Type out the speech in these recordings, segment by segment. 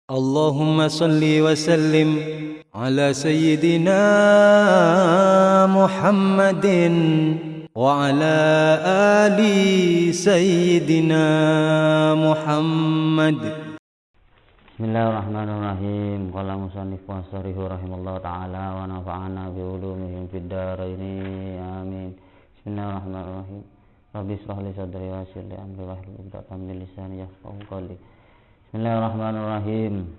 Allahumma salli wa sallim ala sayyidina Muhammadin wa ala ali sayyidina Muhammad. Bismillahirrahmanirrahim. Qala musannif wa sarihu rahimallahu ta'ala wa nafa'ana bi ulumihim fid dharaini amin. Bismillahirrahmanirrahim. Rabbi ishrah li sadri wa yassir li amri wahlul 'uqdatam min lisani yafqahu qawli. Bismillahirrahmanirrahim.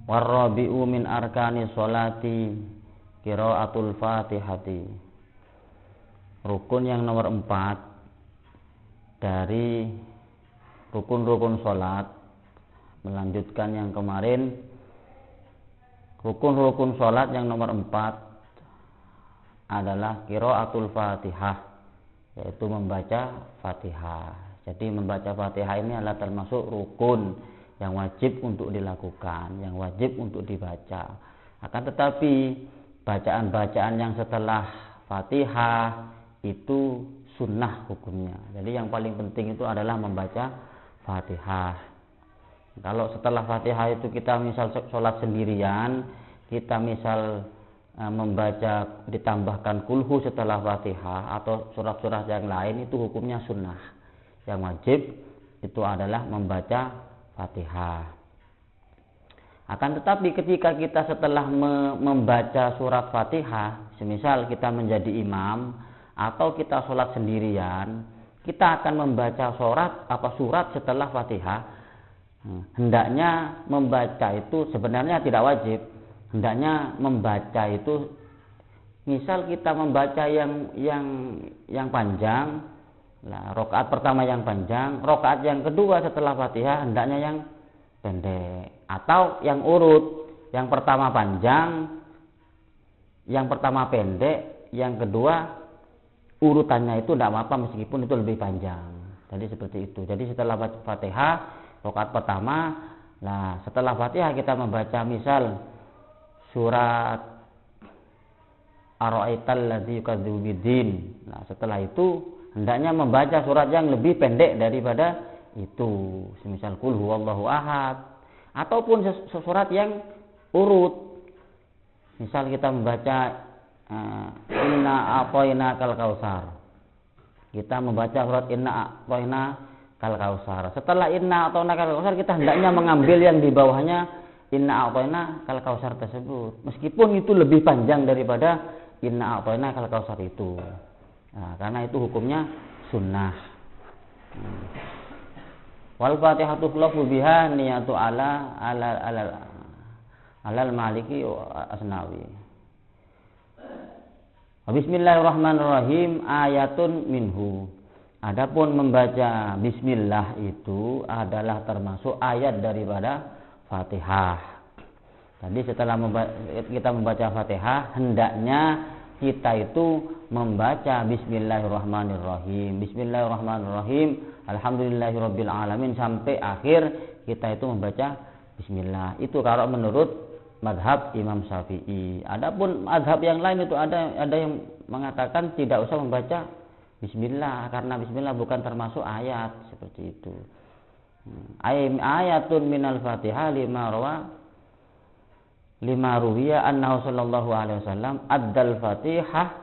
Warrabi'u min arkani sholati qiraatul fatihati. Rukun yang nomor 4 dari rukun-rukun sholat, melanjutkan yang kemarin. Rukun-rukun sholat yang nomor 4 adalah qiraatul fatihah, yaitu membaca fatihah. Jadi membaca fatihah ini adalah termasuk rukun yang wajib untuk dilakukan, yang wajib untuk dibaca. Akan tetapi bacaan-bacaan yang setelah fatihah itu sunnah hukumnya. Jadi yang paling penting itu adalah membaca fatihah. Kalau setelah fatihah itu kita misal sholat sendirian, kita misal membaca ditambahkan kulhu setelah fatihah atau surat-surat yang lain, itu hukumnya sunnah. Yang wajib itu adalah membaca fatihah. Akan tetapi ketika kita setelah membaca surat fatihah, semisal kita menjadi imam atau kita sholat sendirian, kita akan membaca surat setelah fatihah. Hendaknya membaca itu sebenarnya tidak wajib. Hendaknya membaca itu, misal kita membaca yang panjang, nah, rakaat pertama yang panjang, rakaat yang kedua setelah fatihah hendaknya yang pendek, atau yang urut, yang pertama panjang, yang pertama pendek, yang kedua urutannya itu tidak apa-apa meskipun itu lebih panjang. Jadi seperti itu. Jadi setelah fatihah rakaat pertama, nah setelah fatihah kita membaca misal surat Ar-Ra'aital ladzi yukadzibu biddin. Nah, setelah itu hendaknya membaca surat yang lebih pendek daripada itu. Semisal qul huwallahu ahad, ataupun surat yang urut. Misal kita membaca inna a'tainakal kautsar. Kita membaca surat inna a'tainakal kautsar. Setelah inna a'tainakal kautsar kita hendaknya mengambil yang di bawahnya inna a'tainakal kautsar tersebut, meskipun itu lebih panjang daripada inna a'tainakal kautsar itu. Nah, karena itu hukumnya sunnah. Wal fatihatu khulafu biha niyatu alal maliki asnawi. Bismillahirrahmanirrahim ayatun minhu. Adapun membaca bismillah itu adalah termasuk ayat daripada Fatihah. Tadi setelah kita membaca Fatihah, hendaknya kita itu membaca Bismillahirrahmanirrahim. Bismillahirrahmanirrahim. Alhamdulillahirabbil alamin sampai akhir kita itu membaca bismillah. Itu kalau menurut mazhab Imam Syafi'i. Adapun mazhab yang lain itu ada yang mengatakan tidak usah membaca bismillah karena bismillah bukan termasuk ayat, seperti itu. Ayatun minal Fatihah lima ruwiya annahu sallallahu alaihi wasallam addal Fatihah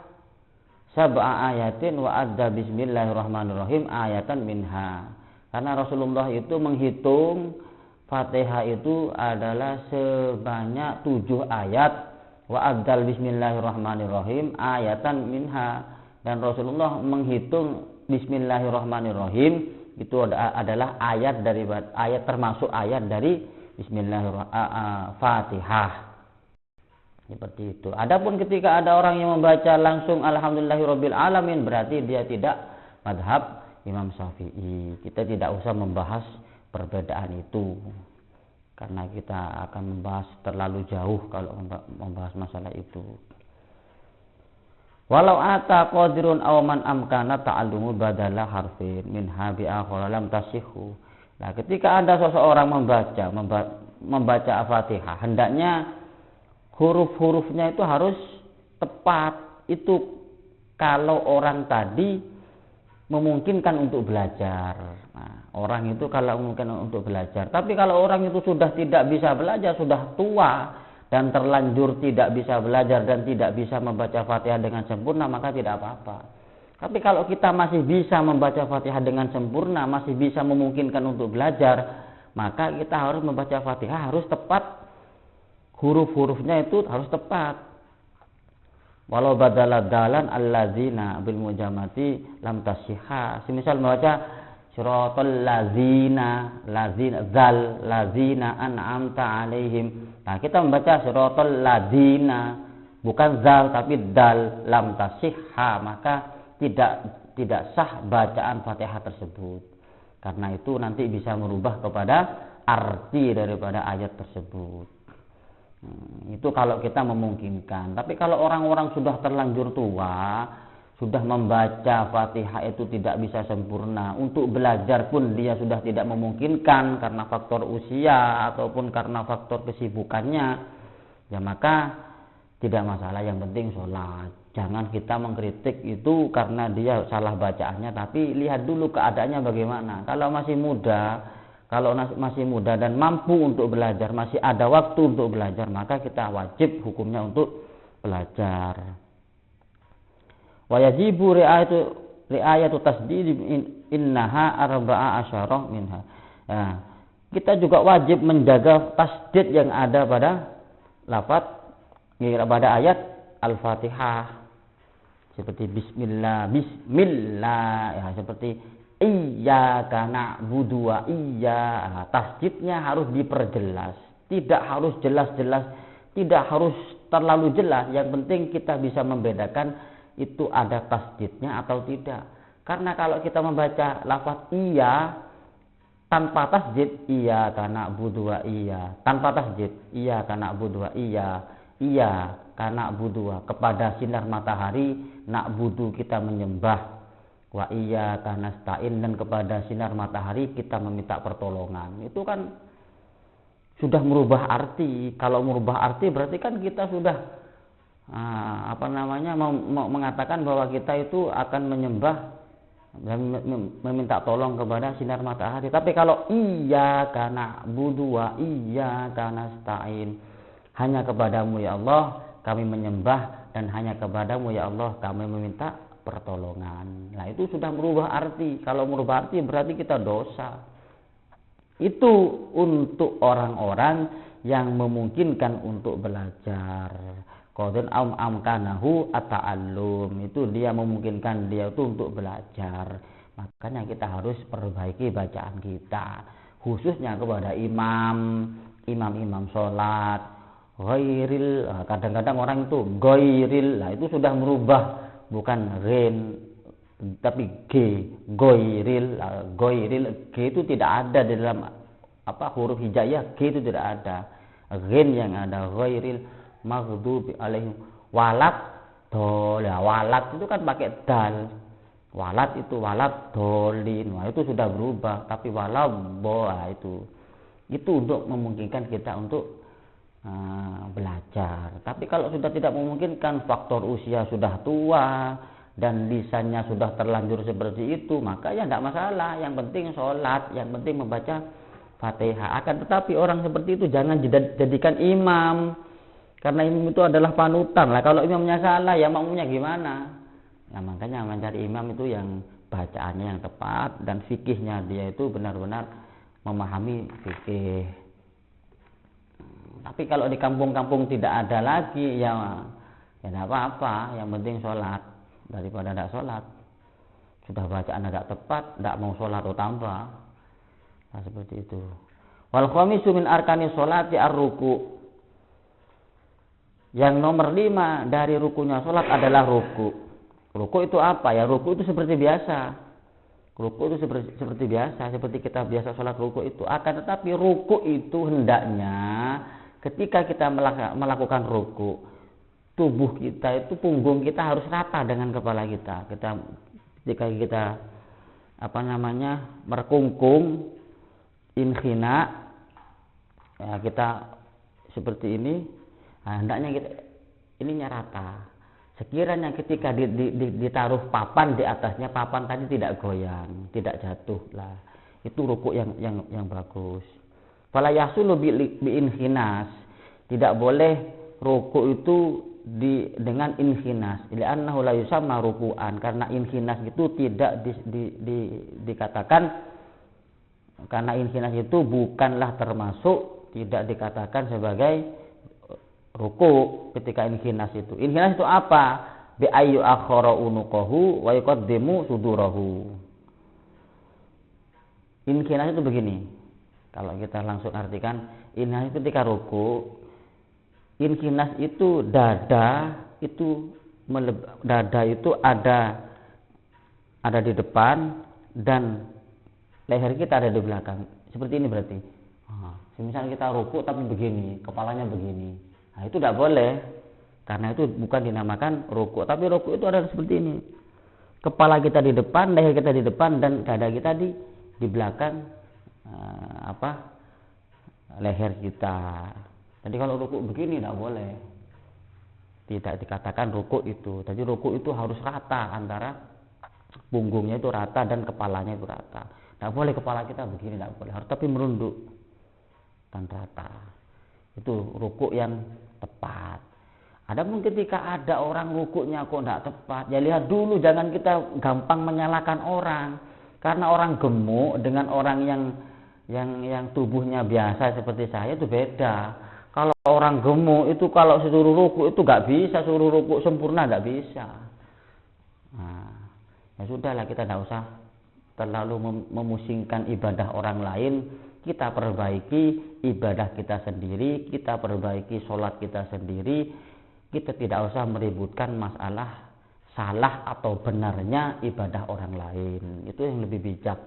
sab'a ayatin wa adda bismillahirrahmanirrahim ayatan minha. Karena Rasulullah itu menghitung Fatihah itu adalah sebanyak 7 ayat, wa addal bismillahirrahmanirrahim ayatan minha, dan Rasulullah menghitung bismillahirrahmanirrahim itu adalah ayat termasuk ayat dari Bismillahirrahmanirrahim Fatihah. Seperti itu. Adapun ketika ada orang yang membaca langsung alhamdulillahirabbil alamin, berarti dia tidak mazhab Imam Syafi'i. Kita tidak usah membahas perbedaan itu karena kita akan membahas terlalu jauh kalau membahas masalah itu. Walau ata qadirun aw man amkana ta'allumu badala harfin min habi akhar lam tasihhu. Nah, ketika ada seseorang membaca Al-Fatihah, hendaknya huruf-hurufnya itu harus tepat. Itu kalau orang tadi memungkinkan untuk belajar. Nah, orang itu kalau memungkinkan untuk belajar. Tapi kalau orang itu sudah tidak bisa belajar, sudah tua dan terlanjur tidak bisa belajar dan tidak bisa membaca Fatihah dengan sempurna, maka tidak apa-apa. Tapi kalau kita masih bisa membaca Fatihah dengan sempurna, masih bisa memungkinkan untuk belajar, maka kita harus membaca Fatihah harus tepat. Huruf-hurufnya itu harus tepat. Walau badala dalan allazina bil mujamati lam tasihha. Semisal membaca siratal lazina, zal lazina an'amta alaihim. Nah, kita membaca siratal lazina, bukan zal tapi dal, lam tasihha, maka tidak sah bacaan Fatihah tersebut. Karena itu nanti bisa merubah kepada arti daripada ayat tersebut. Itu kalau kita memungkinkan. Tapi kalau orang-orang sudah terlanjur tua, sudah membaca Fatihah itu tidak bisa sempurna, untuk belajar pun dia sudah tidak memungkinkan karena faktor usia ataupun karena faktor kesibukannya, ya maka tidak masalah, yang penting sholat. Jangan kita mengkritik itu karena dia salah bacaannya, tapi lihat dulu keadaannya bagaimana. Kalau masih muda dan mampu untuk belajar, masih ada waktu untuk belajar, maka kita wajib hukumnya untuk belajar. Wa yajibu ri'ayatu tasdid innaha arba'a asyarah minha. Nah, kita juga wajib menjaga tasdid yang ada pada lafaz, pada ayat Al-Fatihah. Seperti bismillah, ya, seperti iyyaka na'budu wa tasdidnya harus diperjelas, tidak harus jelas-jelas, tidak harus terlalu jelas, yang penting kita bisa membedakan itu ada tasdidnya atau tidak. Karena kalau kita membaca lafaz iya tanpa tasdid, iyyaka na'budu wa tanpa tasdid, iyyaka na'budu wa karena budu, kepada sinar matahari na'budu kita menyembah, wa iyyaka nasta'in, dan kepada sinar matahari kita meminta pertolongan. Itu kan sudah merubah arti. Kalau merubah arti berarti kan kita sudah mengatakan bahwa kita itu akan menyembah dan meminta tolong kepada sinar matahari. Tapi kalau iyyaka na'budu wa iyyaka nasta'in, hanya kepadamu ya Allah kami menyembah dan hanya kepadamu ya Allah kami meminta pertolongan. Nah, itu sudah merubah arti. Kalau merubah arti berarti kita dosa. Itu untuk orang-orang yang memungkinkan untuk belajar. Qadun amkanahu ata'allum, itu dia memungkinkan dia itu untuk belajar. Makanya kita harus perbaiki bacaan kita, khususnya kepada imam sholat. Ghairil, kadang-kadang orang itu ghairil, itu sudah merubah, bukan rin tapi g, ghairil, G itu tidak ada di dalam huruf hijaiyah, G itu tidak ada, rin yang ada, ghairil maghdubi alaihim walat dol, ya walat itu kan pakai dal, walat itu walat dolin, itu sudah berubah, tapi walabo itu untuk memungkinkan kita untuk belajar. Tapi kalau sudah tidak memungkinkan, faktor usia sudah tua dan lisannya sudah terlanjur seperti itu, maka ya tidak masalah, yang penting sholat, yang penting membaca Fatihah. Akan tetapi orang seperti itu jangan dijadikan imam, karena imam itu adalah panutan lah. Kalau imamnya salah, ya makmumnya gimana? Nah, makanya mencari imam itu yang bacaannya yang tepat dan fikihnya dia itu benar-benar memahami fikih. Tapi kalau di kampung-kampung tidak ada lagi, ya tidak apa-apa, yang penting sholat daripada tidak sholat. Sudah bacaan tidak tepat, tidak mau sholat atau tambah. Nah, seperti itu. Wal khamisu min arkani sholati ar-ruku. Yang nomor 5 dari rukunya sholat adalah ruku. Ruku itu apa? Ya ruku itu seperti biasa. Ruku itu seperti biasa, seperti kita biasa sholat ruku itu. Akan tetapi ruku itu hendaknya ketika kita melakukan ruku, tubuh kita itu, punggung kita harus rata dengan kepala kita. Ketika kita merkungkung, inkhina, ya kita seperti ini, hendaknya kita ininya rata. Sekiranya ketika ditaruh papan di atasnya, papan tadi tidak goyang, tidak jatuh lah. Itu rukuk yang bagus. Fala yasulu bi inhinas. Tidak boleh rukuk itu dengan inhinas. Li'annahu la yusamma ruku'an, karena inhinas itu tidak dikatakan, karena inhinas itu bukanlah termasuk, tidak dikatakan sebagai ruku ketika inhinas itu. Inhinas itu apa? Bi ayyu akhara unuqahu wa yuqaddimu sudurahu. Inhinas itu begini. Kalau kita langsung artikan, inhinas ketika ruku, inhinas itu dada itu ada di depan dan leher kita ada di belakang. Seperti ini berarti. Misalnya kita ruku tapi begini, kepalanya begini. Nah, itu tidak boleh, karena itu bukan dinamakan ruku. Tapi ruku itu adalah seperti ini. Kepala kita di depan, leher kita di depan, dan dada kita di belakang leher kita. Jadi kalau ruku begini tidak boleh. Tidak dikatakan ruku itu. Jadi ruku itu harus rata, antara punggungnya itu rata dan kepalanya itu rata. Tidak boleh kepala kita begini, tidak boleh. Harus tapi merunduk dan rata. Itu ruku yang tepat. Adapun ketika ada orang rukuknya kok tidak tepat, ya lihat dulu, jangan kita gampang menyalahkan orang. Karena orang gemuk dengan orang yang tubuhnya biasa seperti saya itu beda. Kalau orang gemuk itu kalau suruh ruku itu nggak bisa, suruh ruku sempurna nggak bisa. Nah, ya sudahlah, kita tidak usah terlalu memusingkan ibadah orang lain. Kita perbaiki ibadah kita sendiri, kita perbaiki sholat kita sendiri. Kita tidak usah meributkan masalah salah atau benarnya ibadah orang lain. Itu yang lebih bijak.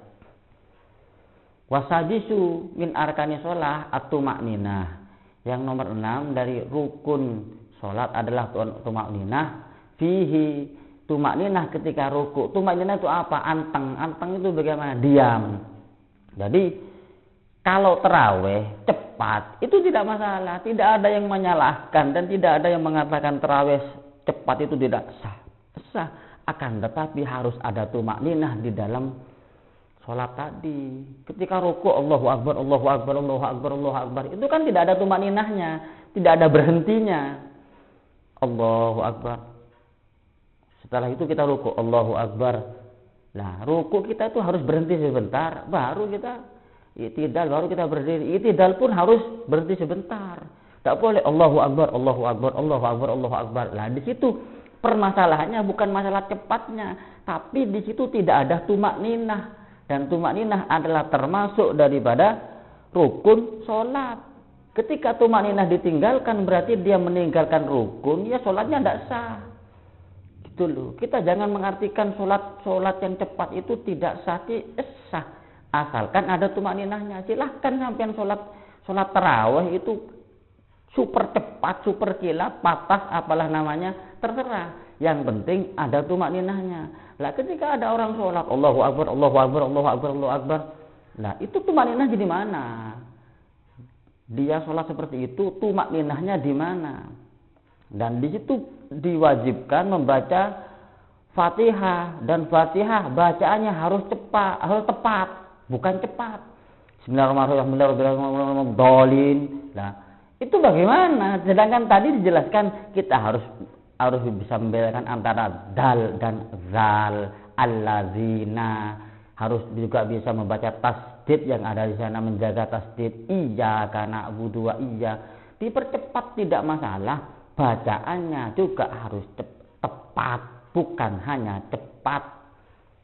Wasajisu min arkani sholah at-tumakninah. Yang nomor 6 dari rukun sholat adalah tumakninah. Fihi tumakninah ketika ruku. Tumakninah itu apa? Anteng. Anteng itu bagaimana? Diam. Jadi kalau terawih cepat itu tidak masalah, tidak ada yang menyalahkan dan tidak ada yang mengatakan terawih cepat itu tidak sah. Akan tetapi harus ada tumakninah di dalam sholat tadi. Ketika ruku Allahu Akbar, Allahu Akbar, Allahu Akbar, Allahu Akbar, itu kan tidak ada tumakninahnya, tidak ada berhentinya. Allahu Akbar. Setelah itu kita ruku Allahu Akbar. Nah, ruku kita itu harus berhenti sebentar, baru kita i'tidal, baru kita berdiri. I'tidal pun harus berhenti sebentar. Tak boleh Allahu Akbar, Allahu Akbar, Allahu Akbar, Allahu Akbar. Nah, di situ permasalahannya bukan masalah cepatnya, tapi di situ tidak ada tumakninah. Dan tumakninah adalah termasuk daripada rukun sholat. Ketika tumakninah ditinggalkan berarti dia meninggalkan rukun, ya sholatnya tidak sah. Gitu loh. Kita jangan mengartikan sholat yang cepat itu tidak sah, sah. Asalkan ada tumakninahnya. Silahkan sampean sholat tarawih itu super cepat, super kilat, patah, apalah namanya, terserah. Yang penting ada tumakninahnya. Lah ketika ada orang sholat Allahu Akbar, Allahu Akbar, Allahu Akbar, Allahu Akbar. Nah itu tumakninah di mana? Dia sholat seperti itu, tumakninahnya di mana? Dan di situ diwajibkan membaca Fatihah, dan Fatihah bacaannya harus cepat, harus tepat. Bukan cepat. Bismillahirrahmanirrahim. Nah, itu bagaimana? Sedangkan tadi dijelaskan kita harus bisa membedakan antara dal dan zal. Allazina, harus juga bisa membaca tasdid yang ada di sana, menjaga tasdid. Iyyaka na'budu wa iya. Dipercepat tidak masalah. Bacaannya juga harus tepat, bukan hanya cepat.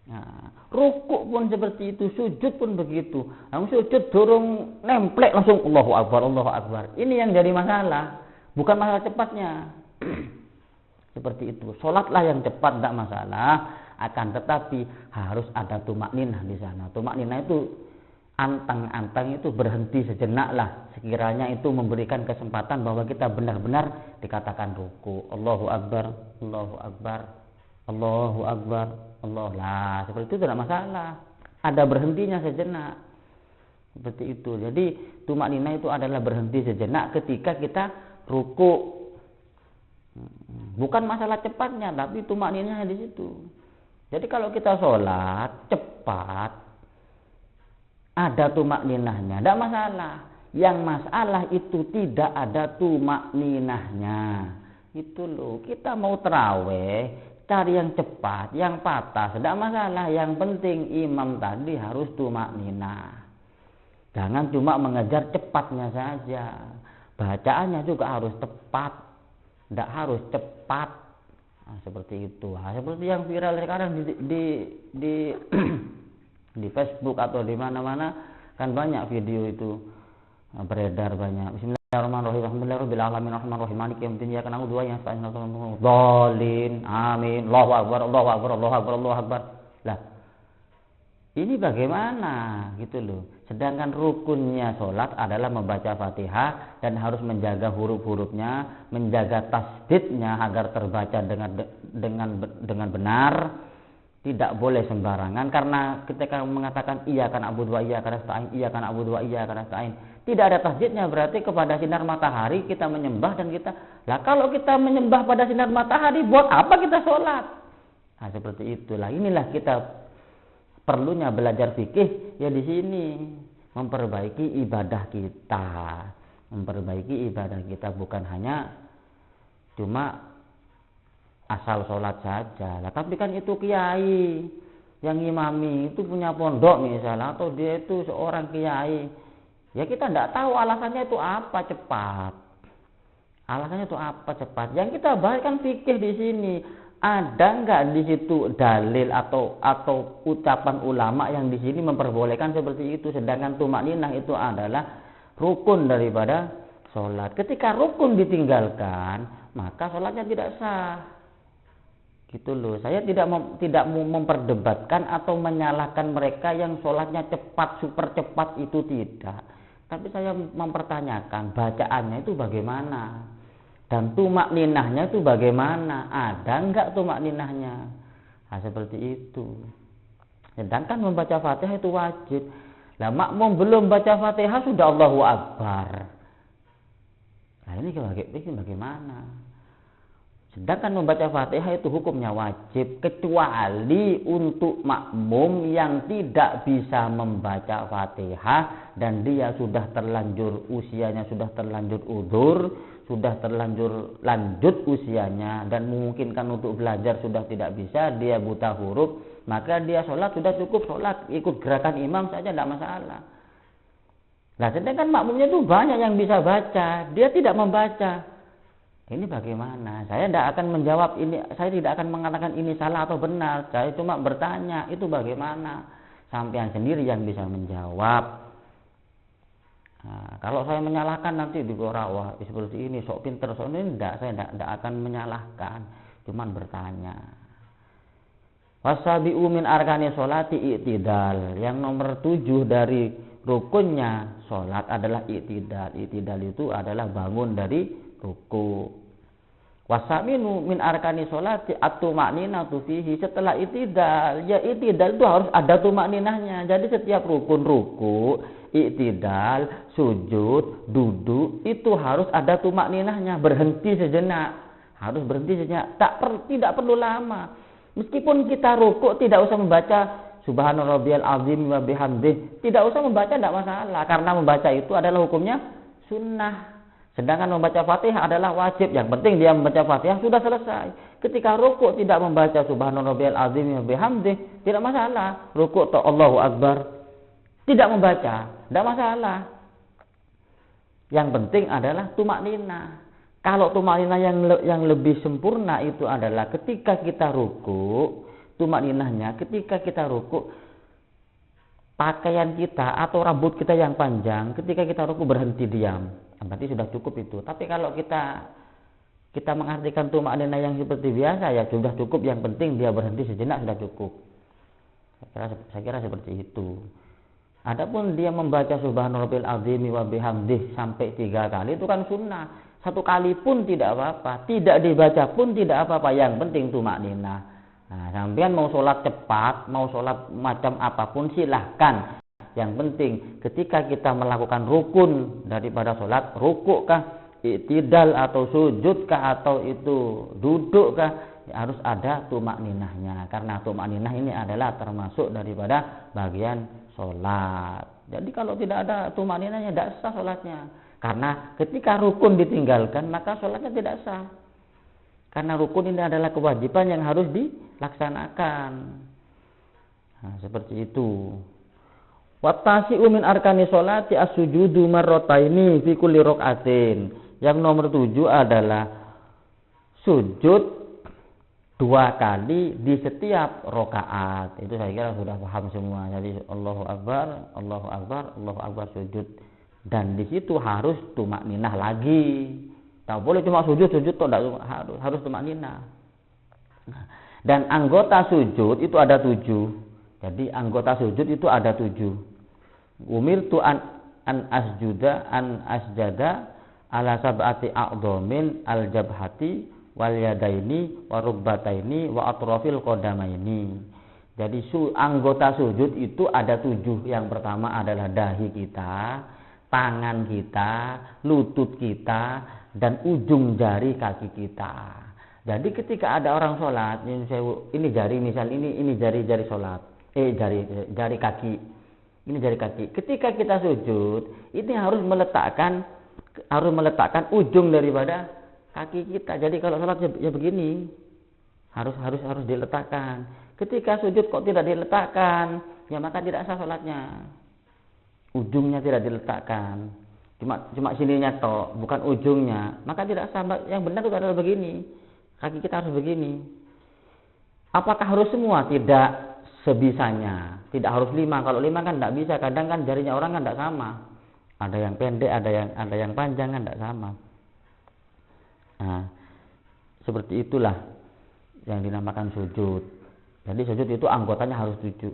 Nah, rukuk pun seperti itu, sujud pun begitu. Namun sujud dorong nemplek langsung Allahu Akbar, Allahu Akbar. Ini yang jadi masalah, bukan masalah cepatnya. Seperti itu. Sholatlah yang cepat tidak masalah, akan tetapi harus ada tumakninah di sana. Tumakninah itu antang-antang itu berhenti sejenak lah. Sekiranya itu memberikan kesempatan bahwa kita benar-benar dikatakan ruku. Allahu Akbar, Allahu Akbar, Allahu Akbar, Allah lah. Seperti itu tidak masalah. Ada berhentinya sejenak. Seperti itu. Jadi tumakninah itu adalah berhenti sejenak ketika kita ruku. Bukan masalah cepatnya, tapi tumak ninahnya di situ. Jadi kalau kita sholat cepat, ada tumak ninahnya, tidak masalah. Yang masalah itu tidak ada tumak ninahnya. Itu loh, kita mau terawih, cari yang cepat, yang patah, tidak masalah. Yang penting imam tadi harus tumak ninah. Jangan cuma mengejar cepatnya saja. Bacaannya juga harus tepat, tidak harus cepat. Nah, seperti itu. Nah, seperti yang viral sekarang di di Facebook atau di mana-mana, kan banyak video itu beredar banyak. Bismillahirrahmanirrahim. Alhamdulillahirabbil alamin arrahmanirrahim maliki yaumiddin iyyaka na'budu wa iyyaka nasta'in dhalin amin. Allahu akbar Allahu akbar Allahu akbar Allahu akbar. Lah, ini bagaimana gitu loh. Sedangkan rukunnya sholat adalah membaca Fatihah dan harus menjaga huruf-hurufnya, menjaga tasdidnya agar terbaca dengan benar. Tidak boleh sembarangan, karena ketika mengatakan iyyaka na'budu wa iyyaka nasta'in, iyyaka na'budu wa iyyaka nasta'in, tidak ada tasdidnya, berarti kepada sinar matahari kita menyembah dan kita. Lah kalau kita menyembah pada sinar matahari, buat apa kita sholat? Nah, seperti itulah. Inilah kita perlunya belajar fikih ya di sini, memperbaiki ibadah kita, bukan hanya cuma asal sholat saja. Lah tapi kan itu kiai yang imami itu punya pondok misalnya, atau dia itu seorang kiai, ya kita tidak tahu alasannya itu apa cepat. Yang kita bahas kan fikih di sini. Ada nggak di situ dalil atau ucapan ulama yang di sini memperbolehkan seperti itu? Sedangkan tumak ninah itu adalah rukun daripada sholat. Ketika rukun ditinggalkan, maka sholatnya tidak sah. Gitu loh. Saya tidak mau memperdebatkan atau menyalahkan mereka yang sholatnya cepat, super cepat, itu tidak. Tapi saya mempertanyakan bacaannya itu bagaimana, dan tumak ninahnya itu bagaimana, ada enggak tumak ninahnya. Nah, seperti itu. Sedangkan membaca Fatihah itu wajib. Lah makmum belum baca Fatihah sudah Allahu Akbar. Nah ini bagaimana? Sedangkan membaca Fatihah itu hukumnya wajib, kecuali untuk makmum yang tidak bisa membaca Fatihah dan dia sudah terlanjur usianya, sudah terlanjur udzur, sudah terlanjur lanjut usianya dan memungkinkan untuk belajar sudah tidak bisa, dia buta huruf, maka dia sholat sudah cukup sholat, ikut gerakan imam saja tidak masalah. Nah sedangkan makmumnya itu banyak yang bisa baca, dia tidak membaca. Ini bagaimana? Saya tidak akan menjawab ini, saya tidak akan mengatakan ini salah atau benar. Saya cuma bertanya, itu bagaimana? Sampean sendiri yang bisa menjawab. Nah, kalau saya menyalahkan nanti di wah seperti ini, sok pinter, sok ini tidak, saya tidak akan menyalahkan, cuma bertanya. Wasabi'u min arkani sholati i'tidal. Yang nomor 7 dari rukunnya sholat adalah i'tidal. I'tidal itu adalah bangun dari ruku. Wasaminu min arkani sholati at-tumakninatu fihi. Setelah i'tidal, ya i'tidal itu harus ada tumakninahnya. Jadi setiap rukun ruku, i'tidal, sujud, duduk itu harus ada tumakninahnya. Berhenti sejenak, harus berhenti sejenak. Tidak perlu lama. Meskipun kita ruku tidak usah membaca Subhanarabbiyal azim wa bihamdih, tidak usah membaca, tidak masalah, karena membaca itu adalah hukumnya sunnah. Sedangkan membaca Fatihah adalah wajib. Yang penting dia membaca Fatihah sudah selesai. Ketika rukuk tidak membaca Subhanarabbiyal azim wa bihamdih, tidak masalah. Rukuk atau Allahu Akbar tidak membaca, tidak masalah. Yang penting adalah tumakninah. Kalau tumakninah yang lebih sempurna itu adalah ketika kita rukuk, tumakninahnya ketika kita rukuk, pakaian kita atau rambut kita yang panjang, ketika kita rukuk berhenti diam, berarti sudah cukup itu. Tapi kalau kita mengartikan tumakninah yang seperti biasa, ya sudah cukup, yang penting dia berhenti sejenak sudah cukup. Saya kira seperti itu. Adapun dia membaca Subhanarabbiyal azim wa bihamdih sampai 3 kali itu kan sunnah. 1 kali pun tidak apa-apa, tidak dibaca pun tidak apa-apa, yang penting tumakninah. Nah, sampean mau sholat cepat, mau sholat macam apapun silahkan. Yang penting ketika kita melakukan rukun daripada sholat, rukuk kah i'tidal atau sujud kah atau itu duduk kah, ya harus ada tumak ninahnya, karena tumak ninah ini adalah termasuk daripada bagian sholat. Jadi kalau tidak ada tumak ninahnya tidak sah sholatnya, karena ketika rukun ditinggalkan maka sholatnya tidak sah, karena rukun ini adalah kewajiban yang harus dilaksanakan. Nah, seperti itu. Wattasi'u min arkani sholati as-sujudu marrataini fi kulli raka'atin. Yang nomor 7 adalah sujud 2 kali di setiap rakaat. Itu saya kira sudah paham semua. Jadi Allahu Akbar, Allahu Akbar, Allahu Akbar sujud. Dan di situ harus tumak ninah lagi. Tak boleh cuma sujud toh, harus tumak ninah. Dan anggota sujud itu ada 7. Jadi anggota sujud itu ada 7. Umirtu an asjada ala sab'ati a'dhamin al jabhati wal yadaini wa rubbataini wa atrafil qadamaini. Jadi anggota sujud itu ada 7. Yang pertama adalah dahi kita, tangan kita, lutut kita, dan ujung jari kaki kita. Jadi ketika ada orang sholat, ini jari misal ini jari sholat, jari kaki. Ini jari kaki. Ketika kita sujud, ini harus meletakkan ujung daripada kaki kita. Jadi kalau sholat ya begini, harus diletakkan. Ketika sujud kok tidak diletakkan, ya maka tidak sah sholatnya. Ujungnya tidak diletakkan, cuma sininya toh, bukan ujungnya, maka tidak sah. Yang benar itu adalah begini, kaki kita harus begini. Apakah harus semua? Tidak. Sebisanya, tidak harus 5. Kalau 5 kan tidak bisa, kadang kan jarinya orang kan tidak sama, ada yang pendek, ada yang panjang kan tidak sama. Nah, seperti itulah yang dinamakan sujud. Jadi sujud itu anggotanya harus 7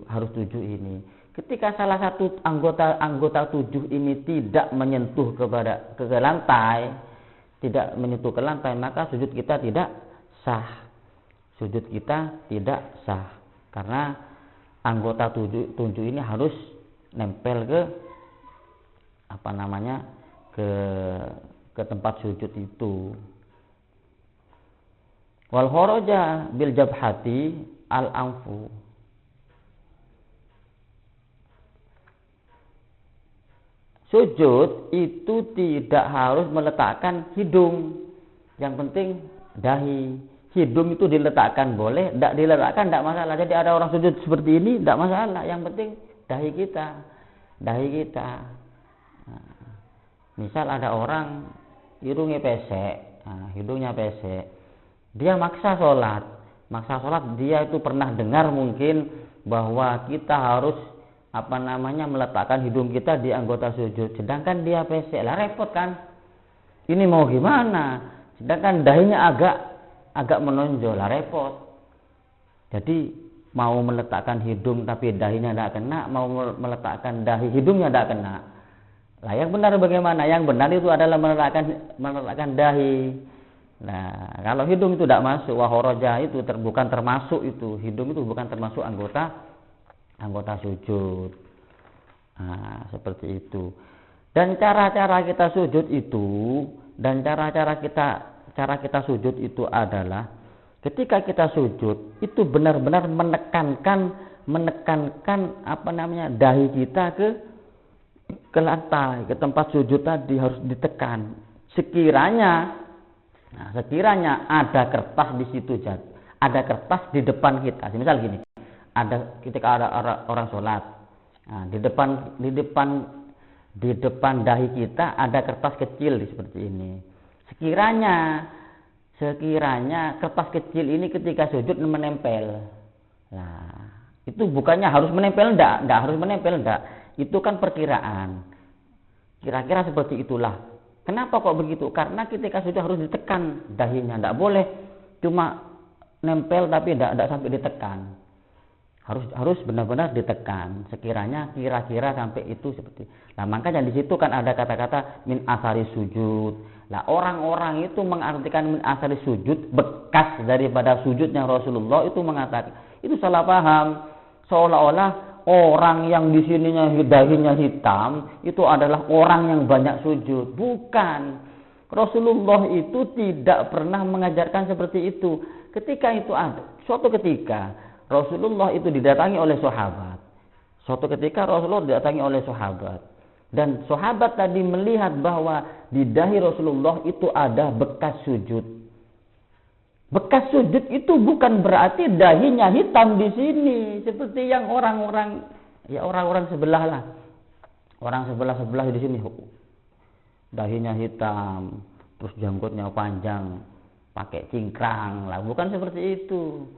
ini. Ketika salah satu anggota 7 ini tidak menyentuh ke lantai, maka sujud kita tidak sah. Sujud kita tidak sah karena anggota 7 ini harus nempel ke ke tempat sujud itu. Wal kharaja bil jabhati al anfu. Sujud itu tidak harus meletakkan hidung, yang penting dahi. Hidung itu diletakkan boleh, tidak diletakkan tidak masalah. Jadi ada orang sujud seperti ini tidak masalah. Yang penting dahi kita. Nah, misal ada orang hidungnya pesek, dia maksa sholat. Dia itu pernah dengar mungkin bahwa kita harus meletakkan hidung kita di anggota sujud. Sedangkan dia pesek, lah repot kan? Ini mau gimana? Sedangkan dahinya agak menonjol, lah repot. Jadi mau meletakkan hidung tapi dahinya tidak kena, mau meletakkan dahi hidungnya tidak kena. Lah yang benar bagaimana? Yang benar itu adalah meletakkan dahi. Nah, kalau hidung itu tidak masuk, wahoroja itu bukan termasuk itu. Hidung itu bukan termasuk anggota sujud. Nah, seperti itu. Dan cara-cara kita sujud itu, cara kita sujud itu adalah ketika kita sujud itu benar-benar menekankan dahi kita ke lantai, ke tempat sujud tadi harus ditekan. Sekiranya ada kertas di situ, ada kertas di depan kita. Misal gini, ketika ada orang sholat, nah, di depan dahi kita ada kertas kecil seperti ini. Sekiranya kertas kecil ini ketika sujud menempel, nah itu bukannya harus menempel, enggak harus menempel, enggak. Itu kan perkiraan. Kira-kira seperti itulah. Kenapa kok begitu? Karena ketika sujud harus ditekan dahinya, enggak boleh cuma nempel tapi enggak sampai ditekan. Harus benar-benar ditekan. Sekiranya kira-kira sampai itu seperti. Nah, makanya di situ kan ada kata-kata min asari sujud. Nah, orang-orang itu mengartikan min asari sujud, bekas daripada sujudnya Rasulullah, itu mengatakan itu salah paham. Seolah-olah orang yang di sininya dahinya hitam itu adalah orang yang banyak sujud. Bukan. Rasulullah itu tidak pernah mengajarkan seperti itu. Ketika itu ada, suatu ketika Rasulullah itu didatangi oleh sahabat. Suatu ketika Rasulullah didatangi oleh sahabat. Dan sahabat tadi melihat bahwa di dahi Rasulullah itu ada bekas sujud. Bekas sujud itu bukan berarti dahinya hitam di sini. Seperti yang orang-orang sebelah lah. Orang sebelah di sini. Dahinya hitam, terus janggutnya panjang, pakai cingkrang lah, bukan seperti itu.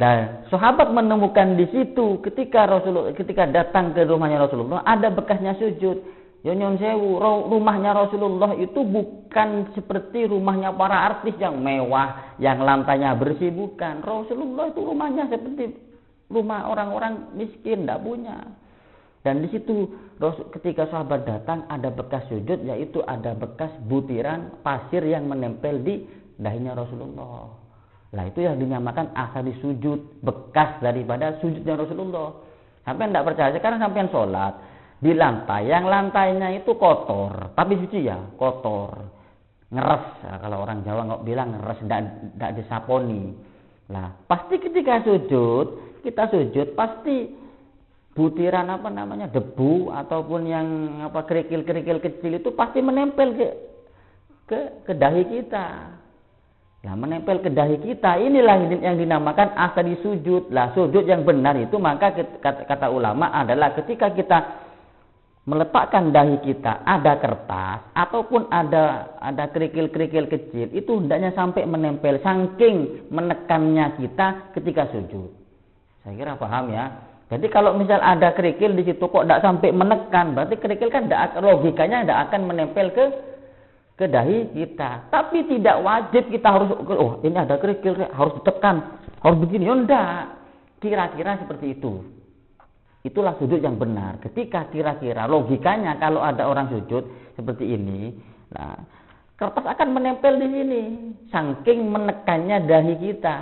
Dan sahabat menemukan di situ ketika datang ke rumahnya Rasulullah ada bekasnya sujud. Nyon sewu, rumahnya Rasulullah itu bukan seperti rumahnya para artis yang mewah, yang lantainya bersih, bukan. Rasulullah itu rumahnya seperti rumah orang-orang miskin, tidak punya. Dan di situ ketika sahabat datang ada bekas sujud, yaitu ada bekas butiran pasir yang menempel di dahinya Rasulullah. Nah itu yang dinamakan asari sujud, bekas daripada sujudnya Rasulullah. Sampai tidak percaya, sekarang sampai sholat di lantai, yang lantainya itu kotor, tapi suci ya, kotor, ngeres. Nah, kalau orang Jawa nggak bilang ngeres, tidak disaponi. Nah pasti ketika kita sujud pasti butiran debu ataupun yang kerikil-kerikil kecil itu pasti menempel ke dahi kita. Nah, menempel ke dahi kita inilah yang dinamakan asari sujud. Lah, sujud yang benar itu maka kata ulama adalah ketika kita meletakkan dahi kita ada kertas ataupun ada kerikil-kerikil kecil, itu hendaknya sampai menempel saking menekannya kita ketika sujud. Saya kira paham ya. Jadi kalau misal ada kerikil di situ kok tidak sampai menekan, berarti kerikil kan logikanya tidak akan menempel ke dahi kita. Tapi tidak wajib kita harus, ini ada kerikil harus ditekan, harus begini. Tidak. Kira-kira seperti itu. Itulah sujud yang benar. Ketika kira-kira logikanya kalau ada orang sujud seperti ini, nah kertas akan menempel di sini, saking menekannya dahi kita.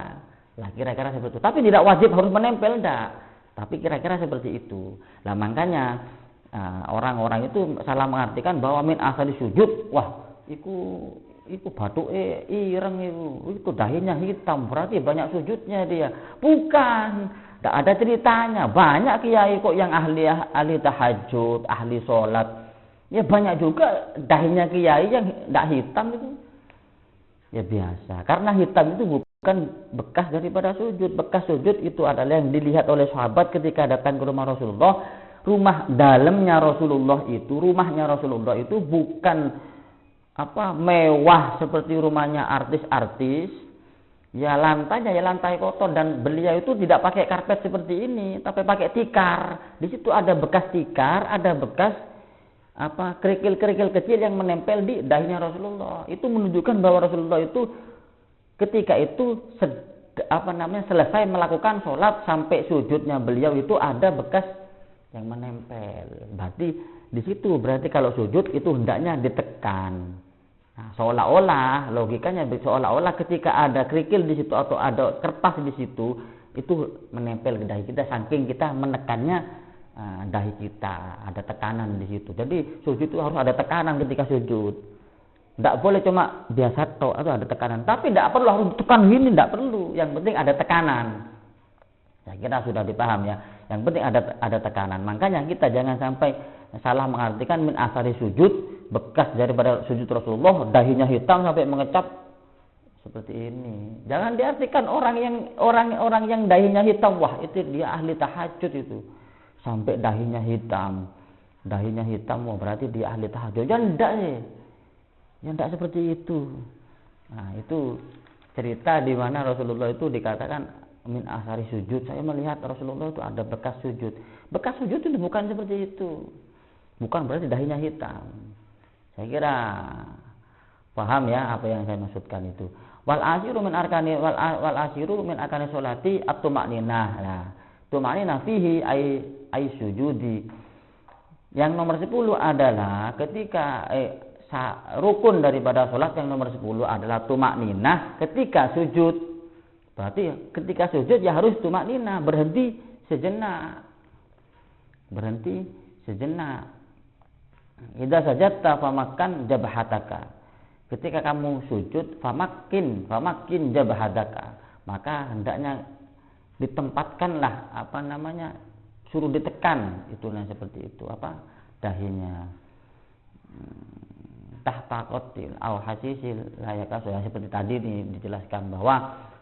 Lah kira-kira seperti itu. Tapi tidak wajib harus menempel, tidak. Tapi kira-kira seperti itu. Lah makanya orang-orang itu salah mengartikan bahwa min asali sujud, wah, iku batuke ireng itu dahinya hitam, berarti banyak sujudnya dia. Bukan, tidak ada ceritanya. Banyak kiai kok yang ahli tahajud, ahli sholat. Ya banyak juga dahinya kiai yang tidak hitam itu. Ya biasa, karena hitam itu bukan bekas daripada sujud. Bekas sujud itu adalah yang dilihat oleh sahabat ketika datang ke rumah Rasulullah. Rumah dalamnya Rasulullah itu bukan mewah seperti rumahnya artis-artis. Ya lantainya ya lantai kotor, dan beliau itu tidak pakai karpet seperti ini, tapi pakai tikar. Di situ ada bekas tikar, ada bekas kerikil-kerikil kecil yang menempel di dahinya Rasulullah. Itu menunjukkan bahwa Rasulullah itu ketika itu selesai melakukan sholat sampai sujudnya beliau itu ada bekas yang menempel. Berarti di situ kalau sujud itu hendaknya ditekan. Nah, seolah-olah logikanya seolah-olah ketika ada kerikil di situ atau ada kertas di situ itu menempel ke dahi kita saking kita menekannya. Dahi kita ada tekanan di situ. Jadi sujud itu harus ada tekanan ketika sujud. Tidak boleh cuma biasa atau ada tekanan. Tapi tidak perlu harus tekan gini, tidak perlu. Yang penting ada tekanan. Saya kira sudah dipaham ya. Yang penting ada tekanan. Makanya kita jangan sampai salah mengartikan min asari sujud, bekas daripada sujud Rasulullah, dahinya hitam sampai mengecap seperti ini. Jangan diartikan orang yang dahinya hitam, wah itu dia ahli tahajud itu. Sampai dahinya hitam, oh berarti dia ahli tahajud. Ya enggak seperti itu. Nah itu cerita di mana Rasulullah itu dikatakan min asari sujud. Saya melihat Rasulullah itu ada bekas sujud. Bekas sujud itu bukan seperti itu. Bukan berarti dahinya hitam. Saya kira paham ya apa yang saya maksudkan itu. Wal asyiru min arkani sholati at-tuma'ninah. Nah, tuma'ninah fihi ay sujudi. Yang nomor 10 adalah ketika rukun daripada sholat yang nomor 10 adalah tuma'ninah ketika sujud. Berarti ketika sujud ya harus tuma'ninah, berhenti sejenak. Idza sajadta famakan jabhataka. ketika kamu sujud, famakin jabhadaka, maka hendaknya ditempatkanlah suruh ditekan itulah seperti itu dahinya, tahta qatil au hasisil layaka, seperti tadi dijelaskan bahwa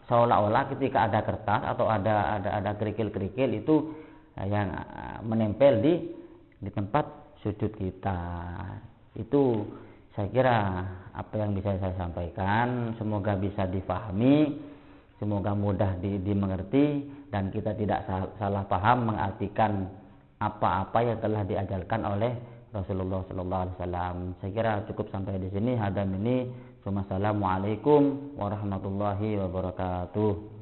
seolah-olah ketika ada kertas atau ada kerikil-kerikil itu yang menempel di tempat sujud kita. Itu saya kira apa yang bisa saya sampaikan, semoga bisa difahami, semoga mudah dimengerti, dan kita tidak salah paham mengartikan apa-apa yang telah diajarkan oleh Rasulullah sallallahu alaihi wasallam. Saya kira cukup sampai di sini. Hadam ini. Wassalamualaikum warahmatullahi wabarakatuh.